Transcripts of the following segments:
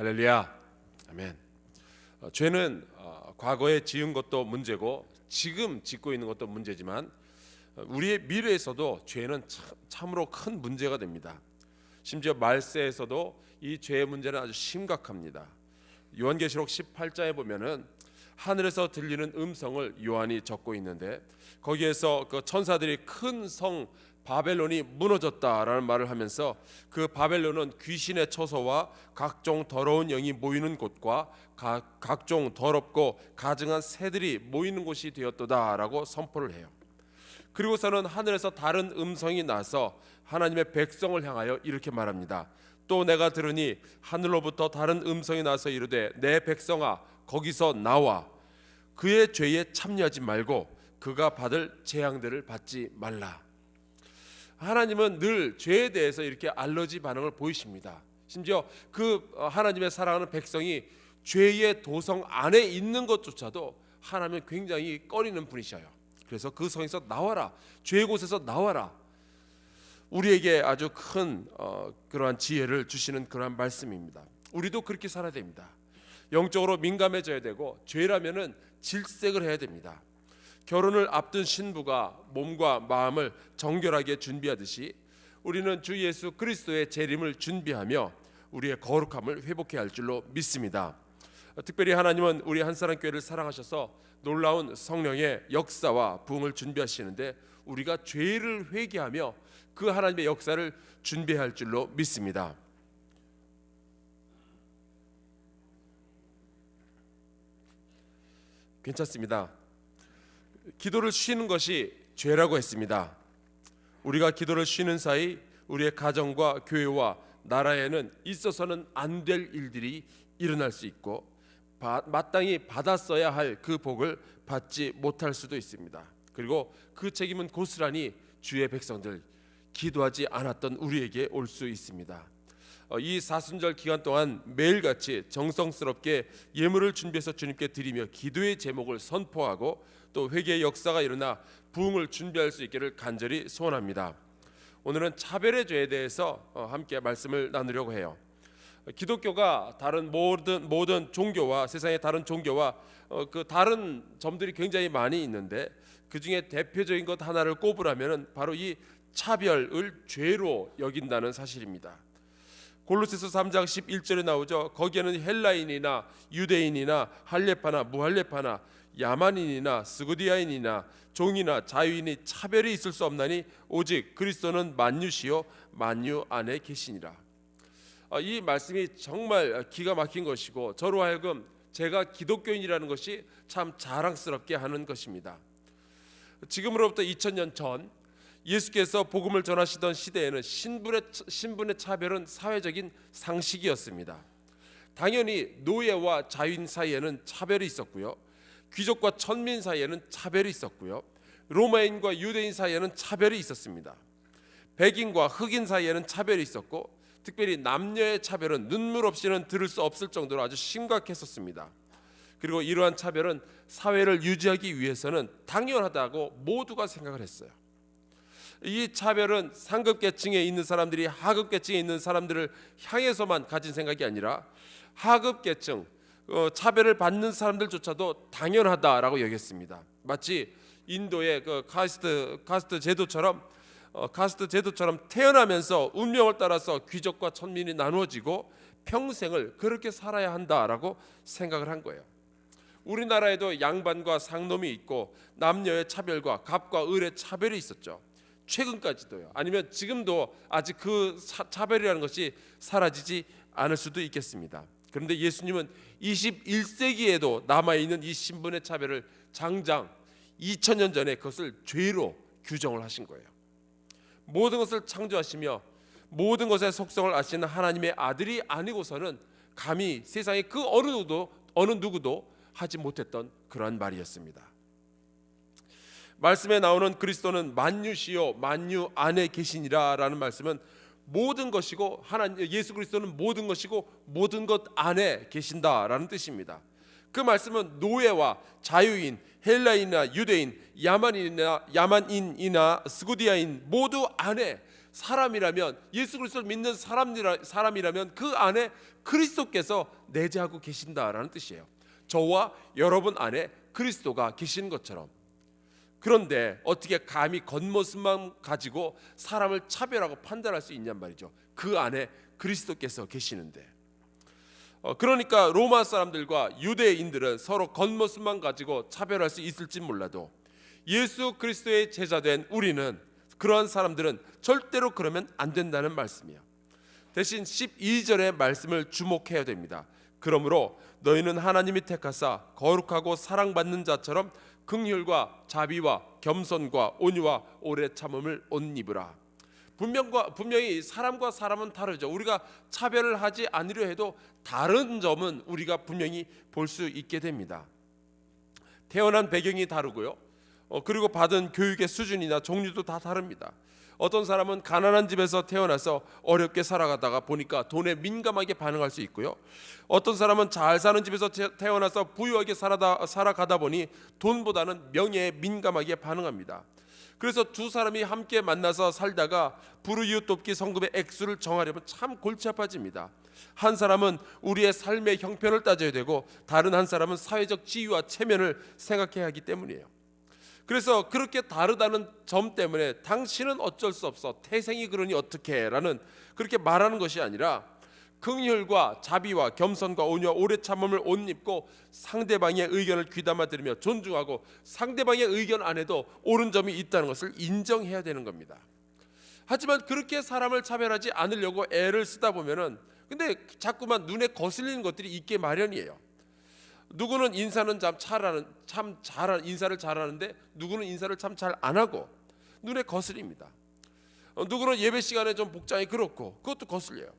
할렐루야. 아멘. 죄는 과거에 지은 것도 문제고 지금 짓고 있는 것도 문제지만 우리의 미래에서도 죄는 참으로 큰 문제가 됩니다. 심지어 말세에서도 이 죄의 문제는 아주 심각합니다. 요한계시록 18장에 보면은 하늘에서 들리는 음성을 요한이 적고 있는데 거기에서 그 천사들이 큰 성 바벨론이 무너졌다라는 말을 하면서 그 바벨론은 귀신의 처소와 각종 더러운 영이 모이는 곳과 각종 더럽고 가증한 새들이 모이는 곳이 되었도다라고 선포를 해요. 그리고서는 하늘에서 다른 음성이 나서 하나님의 백성을 향하여 이렇게 말합니다. 또 내가 들으니 하늘로부터 다른 음성이 나서 이르되 내 백성아 거기서 나와 그의 죄에 참여하지 말고 그가 받을 재앙들을 받지 말라. 하나님은 늘 죄에 대해서 이렇게 알러지 반응을 보이십니다. 심지어 그 하나님의 사랑하는 백성이 죄의 도성 안에 있는 것조차도 하나님은 굉장히 꺼리는 분이셔요. 그래서 그 성에서 나와라, 죄의 곳에서 나와라. 우리에게 아주 큰 그러한 지혜를 주시는 그러한 말씀입니다. 우리도 그렇게 살아야 됩니다. 영적으로 민감해져야 되고 죄라면은 질색을 해야 됩니다. 결혼을 앞둔 신부가 몸과 마음을 정결하게 준비하듯이 우리는 주 예수 그리스도의 재림을 준비하며 우리의 거룩함을 회복해야 할 줄로 믿습니다. 특별히 하나님은 우리 한사랑교회를 사랑하셔서 놀라운 성령의 역사와 부흥을 준비하시는데 우리가 죄를 회개하며 그 하나님의 역사를 준비해야 할 줄로 믿습니다. 괜찮습니다. 기도를 쉬는 것이 죄라고 했습니다. 우리가 기도를 쉬는 사이 우리의 가정과 교회와 나라에는 있어서는 안 될 일들이 일어날 수 있고 마땅히 받았어야 할 그 복을 받지 못할 수도 있습니다. 그리고 그 책임은 고스란히 주의 백성들, 기도하지 않았던 우리에게 올 수 있습니다. 이 사순절 기간 동안 매일같이 정성스럽게 예물을 준비해서 주님께 드리며 기도의 제목을 선포하고 또 회개의 역사가 일어나 부흥을 준비할 수 있기를 간절히 소원합니다. 오늘은 차별의 죄에 대해서 함께 말씀을 나누려고 해요. 기독교가 다른 모든 종교와 세상의 다른 종교와 그 다른 점들이 굉장히 많이 있는데 그 중에 대표적인 것 하나를 꼽으라면 바로 이 차별을 죄로 여긴다는 사실입니다. 골로새서 3장 11절에 나오죠. 거기에는 헬라인이나 유대인이나 할례파나 무할례파나 야만인이나 스구디아인이나 종이나 자유인이 차별이 있을 수 없나니 오직 그리스도는 만유시요 만유 안에 계시니라. 이 말씀이 정말 기가 막힌 것이고 저로 하여금 제가 기독교인이라는 것이 참 자랑스럽게 하는 것입니다. 지금으로부터 2000년 전 예수께서 복음을 전하시던 시대에는 신분의 차별은 사회적인 상식이었습니다. 당연히 노예와 자유인 사이에는 차별이 있었고요. 귀족과 천민 사이에는 차별이 있었고요. 로마인과 유대인 사이에는 차별이 있었습니다. 백인과 흑인 사이에는 차별이 있었고 특별히 남녀의 차별은 눈물 없이는 들을 수 없을 정도로 아주 심각했었습니다. 그리고 이러한 차별은 사회를 유지하기 위해서는 당연하다고 모두가 생각을 했어요. 이 차별은 상급계층에 있는 사람들이 하급계층에 있는 사람들을 향해서만 가진 생각이 아니라 하급계층, 차별을 받는 사람들조차도 당연하다라고 여겼습니다. 마치 인도의 그 카스트 제도처럼 태어나면서 운명을 따라서 귀족과 천민이 나누어지고 평생을 그렇게 살아야 한다라고 생각을 한 거예요. 우리나라에도 양반과 상놈이 있고 남녀의 차별과 갑과 을의 차별이 있었죠. 최근까지도요. 아니면 지금도 아직 그 차별이라는 것이 사라지지 않을 수도 있겠습니다. 그런데 예수님은 21세기에도 남아있는 이 신분의 차별을 장장 2000년 전에 그것을 죄로 규정을 하신 거예요. 모든 것을 창조하시며 모든 것의 속성을 아시는 하나님의 아들이 아니고서는 감히 세상에 그 어느 누구도 하지 못했던 그러한 말이었습니다. 말씀에 나오는 그리스도는 만유시요 만유 안에 계시니라라는 말씀은 모든 것이고 예수 그리스도는 모든 것이고 모든 것 안에 계신다라는 뜻입니다. 그 말씀은 노예와 자유인, 헬라인이나 유대인, 야만인이나 스구디아인 모두 안에 사람이라면, 예수 그리스도를 믿는 사람이라면 그 안에 그리스도께서 내재하고 계신다라는 뜻이에요. 저와 여러분 안에 그리스도가 계신 것처럼. 그런데 어떻게 감히 겉모습만 가지고 사람을 차별하고 판단할 수 있냔 말이죠. 그 안에 그리스도께서 계시는데. 그러니까 로마 사람들과 유대인들은 서로 겉모습만 가지고 차별할 수 있을지 몰라도 예수 그리스도의 제자된 우리는, 그러한 사람들은 절대로 그러면 안 된다는 말씀이에요. 대신 12절의 말씀을 주목해야 됩니다. 그러므로 너희는 하나님이 택하사 거룩하고 사랑받는 자처럼 긍휼과 자비와 겸손과 온유와 오래 참음을 옷 입으라. 분명히 사람과 사람은 다르죠. 우리가 차별을 하지 않으려 해도 다른 점은 우리가 분명히 볼 수 있게 됩니다. 태어난 배경이 다르고요. 그리고 받은 교육의 수준이나 종류도 다 다릅니다. 어떤 사람은 가난한 집에서 태어나서 어렵게 살아가다가 보니까 돈에 민감하게 반응할 수 있고요. 어떤 사람은 잘 사는 집에서 태어나서 부유하게 살아가다 보니 돈보다는 명예에 민감하게 반응합니다. 그래서 두 사람이 함께 만나서 살다가 불우이웃 돕기 성금의 액수를 정하려면 참 골치 아파집니다. 한 사람은 우리의 삶의 형편을 따져야 되고 다른 한 사람은 사회적 지위와 체면을 생각해야 하기 때문이에요. 그래서 그렇게 다르다는 점 때문에 당신은 어쩔 수 없어, 태생이 그러니 어떻게 라는 그렇게 말하는 것이 아니라 긍휼과 자비와 겸손과 온유와 오래 참음을 옷 입고 상대방의 의견을 귀담아 들으며 존중하고 상대방의 의견 안에도 옳은 점이 있다는 것을 인정해야 되는 겁니다. 하지만 그렇게 사람을 차별하지 않으려고 애를 쓰다 보면은 근데 자꾸만 눈에 거슬리는 것들이 있게 마련이에요. 누구는 인사는 참 잘하는 인사를 잘하는데 누구는 인사를 참 잘 안 하고 눈에 거슬립니다. 누구는 예배 시간에 좀 복장이 그렇고 그것도 거슬려요.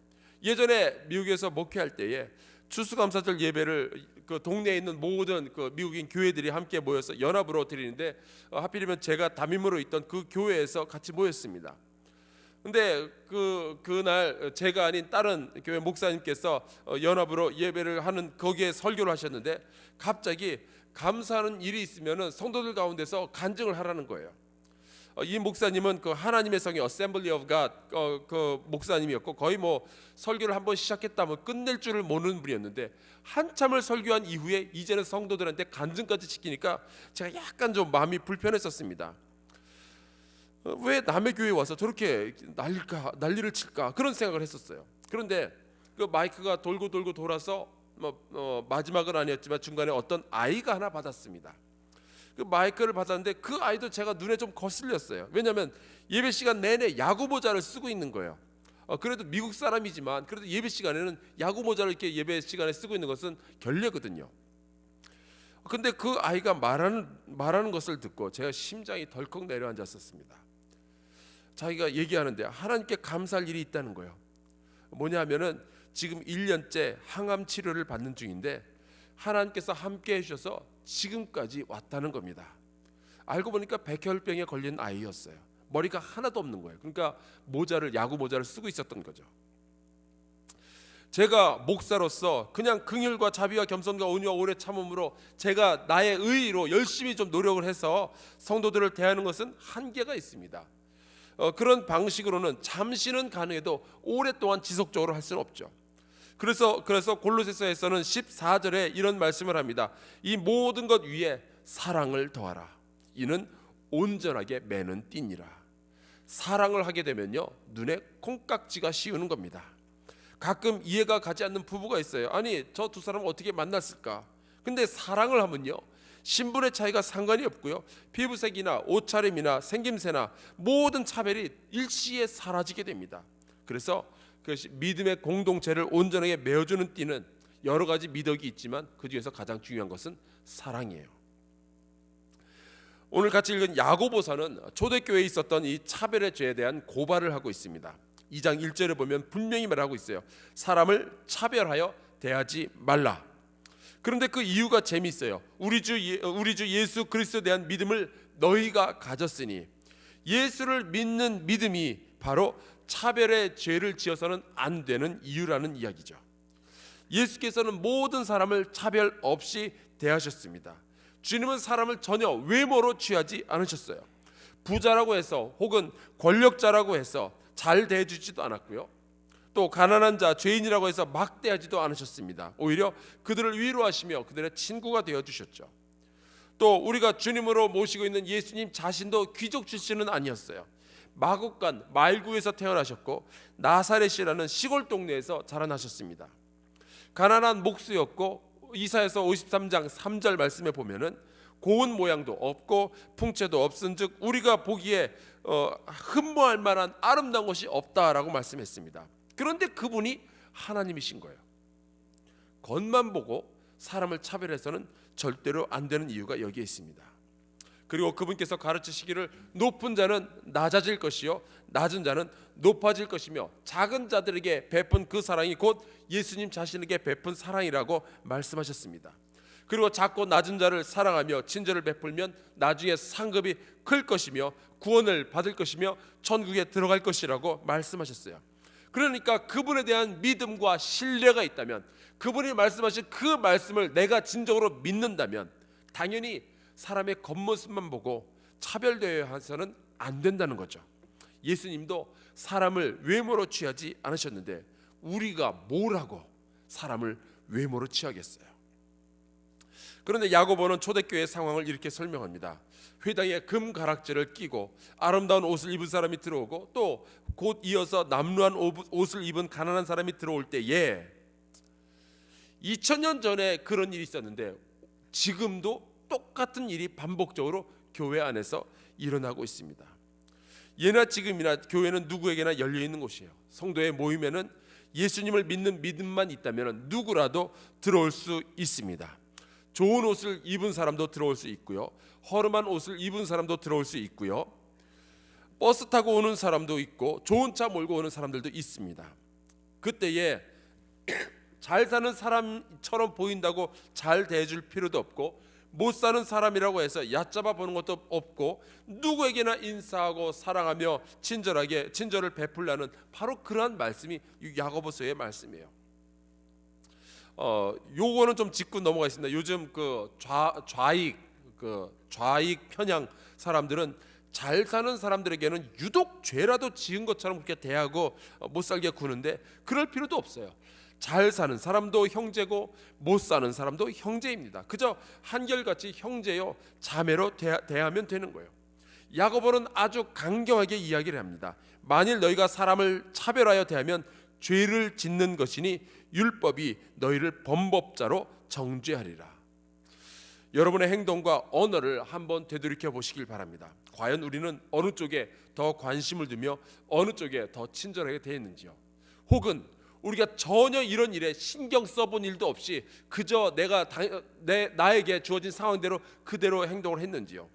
예전에 미국에서 목회할 때에 추수감사절 예배를 그 동네에 있는 모든 그 미국인 교회들이 함께 모여서 연합으로 드리는데 하필이면 제가 담임으로 있던 그 교회에서 같이 모였습니다. 근데 그날 제가 아닌 다른 교회 목사님께서 연합으로 예배를 하는 거기에 설교를 하셨는데 갑자기 감사하는 일이 있으면은 성도들 가운데서 간증을 하라는 거예요. 이 목사님은 그 하나님의 성의 Assembly of God 그 목사님이었고 거의 뭐 설교를 한번 시작했다면 끝낼 줄을 모르는 분이었는데 한참을 설교한 이후에 이제는 성도들한테 간증까지 시키니까 제가 약간 좀 마음이 불편했었습니다. 왜 남의 교회에 와서 저렇게 난리를 칠까 그런 생각을 했었어요. 그런데 그 마이크가 돌고 돌아서 마지막은 아니었지만 중간에 어떤 아이가 하나 받았습니다. 그 마이크를 받았는데 그 아이도 제가 눈에 좀 거슬렸어요. 왜냐하면 예배 시간 내내 야구 모자를 쓰고 있는 거예요. 그래도 미국 사람이지만 그래도 예배 시간에는 야구 모자를 이렇게 예배 시간에 쓰고 있는 것은 결례거든요. 근데 그 아이가 말하는 것을 듣고 제가 심장이 덜컥 내려앉았었습니다. 자기가 얘기하는데 하나님께 감사할 일이 있다는 거예요. 뭐냐면은 지금 1년째 항암 치료를 받는 중인데 하나님께서 함께 해주셔서 지금까지 왔다는 겁니다. 알고 보니까 백혈병에 걸린 아이였어요. 머리가 하나도 없는 거예요. 그러니까 야구 모자를 쓰고 있었던 거죠. 제가 목사로서 그냥 긍휼과 자비와 겸손과 온유와 오래 참음으로 제가 나의 의의로 열심히 좀 노력을 해서 성도들을 대하는 것은 한계가 있습니다. 그런 방식으로는 잠시는 가능해도 오랫동안 지속적으로 할 수는 없죠. 그래서 골로새서에서는 14절에 이런 말씀을 합니다. 이 모든 것 위에 사랑을 더하라. 이는 온전하게 매는 띠니라. 사랑을 하게 되면요 눈에 콩깍지가 씌우는 겁니다. 가끔 이해가 가지 않는 부부가 있어요. 아니 저 두 사람은 어떻게 만났을까? 근데 사랑을 하면요 신분의 차이가 상관이 없고요 피부색이나 옷차림이나 생김새나 모든 차별이 일시에 사라지게 됩니다. 그래서 그것이 믿음의 공동체를 온전하게 메어주는 띠는 여러 가지 미덕이 있지만 그 중에서 가장 중요한 것은 사랑이에요. 오늘 같이 읽은 야고보서는 초대교회에 있었던 이 차별의 죄에 대한 고발을 하고 있습니다. 2장 1절에 보면 분명히 말하고 있어요. 사람을 차별하여 대하지 말라. 그런데 그 이유가 재미있어요. 우리 주 예수 그리스도에 대한 믿음을 너희가 가졌으니, 예수를 믿는 믿음이 바로 차별의 죄를 지어서는 안 되는 이유라는 이야기죠. 예수께서는 모든 사람을 차별 없이 대하셨습니다. 주님은 사람을 전혀 외모로 취하지 않으셨어요. 부자라고 해서 혹은 권력자라고 해서 잘 대해주지도 않았고요. 또 가난한 자, 죄인이라고 해서 막대하지도 않으셨습니다. 오히려 그들을 위로하시며 그들의 친구가 되어주셨죠. 또 우리가 주님으로 모시고 있는 예수님 자신도 귀족 출신은 아니었어요. 마국간 말구에서 태어나셨고 나사렛이라는 시골 동네에서 자라나셨습니다. 가난한 목수였고 이사야서 53장 3절 말씀에 보면은 고운 모양도 없고 풍채도 없은즉 우리가 보기에 흠모할 만한 아름다운 것이 없다라고 말씀했습니다. 그런데 그분이 하나님이신 거예요. 겉만 보고 사람을 차별해서는 절대로 안 되는 이유가 여기에 있습니다. 그리고 그분께서 가르치시기를 높은 자는 낮아질 것이요 낮은 자는 높아질 것이며 작은 자들에게 베푼 그 사랑이 곧 예수님 자신에게 베푼 사랑이라고 말씀하셨습니다. 그리고 작고 낮은 자를 사랑하며 친절을 베풀면 나중에 상급이 클 것이며 구원을 받을 것이며 천국에 들어갈 것이라고 말씀하셨어요. 그러니까 그분에 대한 믿음과 신뢰가 있다면, 그분이 말씀하신 그 말씀을 내가 진정으로 믿는다면 당연히 사람의 겉모습만 보고 차별되어서는 안 된다는 거죠. 예수님도 사람을 외모로 취하지 않으셨는데 우리가 뭘 하고 사람을 외모로 취하겠어요? 그런데 야고보는 초대교회 상황을 이렇게 설명합니다. 회당에 금 가락지를 끼고 아름다운 옷을 입은 사람이 들어오고 또 곧 이어서 남루한 옷을 입은 가난한 사람이 들어올 때에 2000년 전에 그런 일이 있었는데 지금도 똑같은 일이 반복적으로 교회 안에서 일어나고 있습니다. 예나 지금이나 교회는 누구에게나 열려있는 곳이에요. 성도의 모임에는 예수님을 믿는 믿음만 있다면 누구라도 들어올 수 있습니다. 좋은 옷을 입은 사람도 들어올 수 있고요, 허름한 옷을 입은 사람도 들어올 수 있고요, 버스 타고 오는 사람도 있고 좋은 차 몰고 오는 사람들도 있습니다. 그때에 잘 사는 사람처럼 보인다고 잘 대해줄 필요도 없고 못 사는 사람이라고 해서 얕잡아 보는 것도 없고 누구에게나 인사하고 사랑하며 친절을 베풀라는 바로 그러한 말씀이 야고보서의 말씀이에요. 요거는 좀 짚고 넘어가겠습니다. 요즘 그 좌익 편향 사람들은 잘 사는 사람들에게는 유독 죄라도 지은 것처럼 그렇게 대하고 못 살게 구는데 그럴 필요도 없어요. 잘 사는 사람도 형제고 못 사는 사람도 형제입니다. 그저 한결같이 형제요 자매로 대하면 되는 거예요. 야고보는 아주 강경하게 이야기를 합니다. 만일 너희가 사람을 차별하여 대하면 죄를 짓는 것이니 율법이 너희를 범법자로 정죄하리라. 여러분의 행동과 언어를 한번 되돌이켜 보시길 바랍니다. 과연 우리는 어느 쪽에 더 관심을 두며 어느 쪽에 더 친절하게 대했는지요? 혹은 우리가 전혀 이런 일에 신경 써본 일도 없이 그저 나에게 주어진 상황대로 그대로 행동을 했는지요?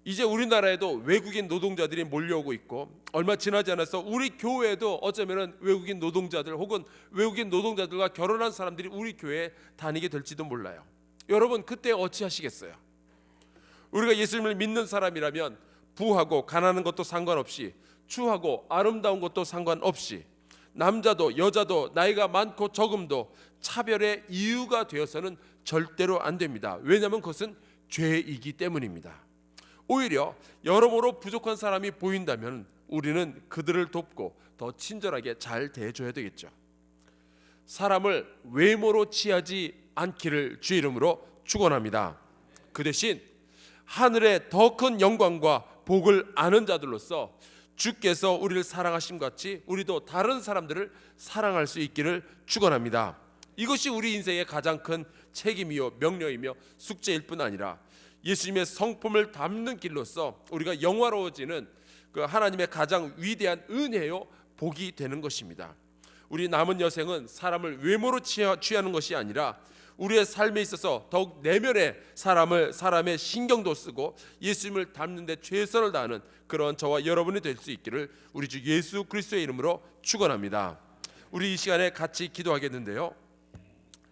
이제 우리나라에도 외국인 노동자들이 몰려오고 있고 얼마 지나지 않아서 우리 교회에도 어쩌면 외국인 노동자들 혹은 외국인 노동자들과 결혼한 사람들이 우리 교회에 다니게 될지도 몰라요. 여러분 그때 어찌하시겠어요? 우리가 예수님을 믿는 사람이라면 부하고 가난한 것도 상관없이 추하고 아름다운 것도 상관없이 남자도 여자도 나이가 많고 적음도 차별의 이유가 되어서는 절대로 안 됩니다. 왜냐하면 그것은 죄이기 때문입니다. 오히려 여러모로 부족한 사람이 보인다면 우리는 그들을 돕고 더 친절하게 잘 대해줘야 되겠죠. 사람을 외모로 취하지 않기를 주의 이름으로 축원합니다. 그 대신 하늘의 더 큰 영광과 복을 아는 자들로서 주께서 우리를 사랑하심 같이 우리도 다른 사람들을 사랑할 수 있기를 축원합니다. 이것이 우리 인생의 가장 큰 책임이요 명령이며 숙제일 뿐 아니라 예수님의 성품을 담는 길로서 우리가 영화로워지는 그 하나님의 가장 위대한 은혜요 복이 되는 것입니다. 우리 남은 여생은 사람을 외모로 취하는 것이 아니라 우리의 삶에 있어서 더욱 내면의 사람의 신경도 쓰고 예수님을 닮는 데 최선을 다하는 그런 저와 여러분이 될 수 있기를 우리 주 예수 그리스도의 이름으로 축원합니다. 우리 이 시간에 같이 기도하겠는데요.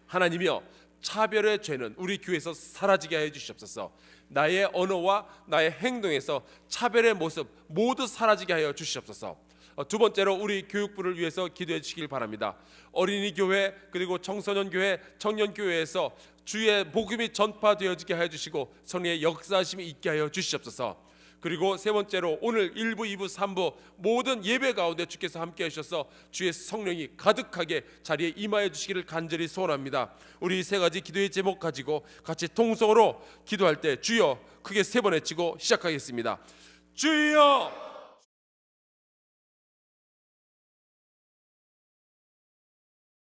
하나님이여, 차별의 죄는 우리 교회에서 사라지게 해 주시옵소서. 나의 언어와 나의 행동에서 차별의 모습 모두 사라지게 하여 주시옵소서. 두 번째로 우리 교육부를 위해서 기도해 주시길 바랍니다. 어린이 교회 그리고 청소년 교회, 청년 교회에서 주의 복음이 전파되어지게 하여 주시고 성령의 역사하심이 있게 하여 주시옵소서. 그리고 세 번째로 오늘 1부, 2부, 3부 모든 예배 가운데 주께서 함께 하셔서 주의 성령이 가득하게 자리에 임하여 주시기를 간절히 소원합니다. 우리 세 가지 기도의 제목 가지고 같이 통성으로 기도할 때 주여 크게 세 번 외치고 시작하겠습니다. 주여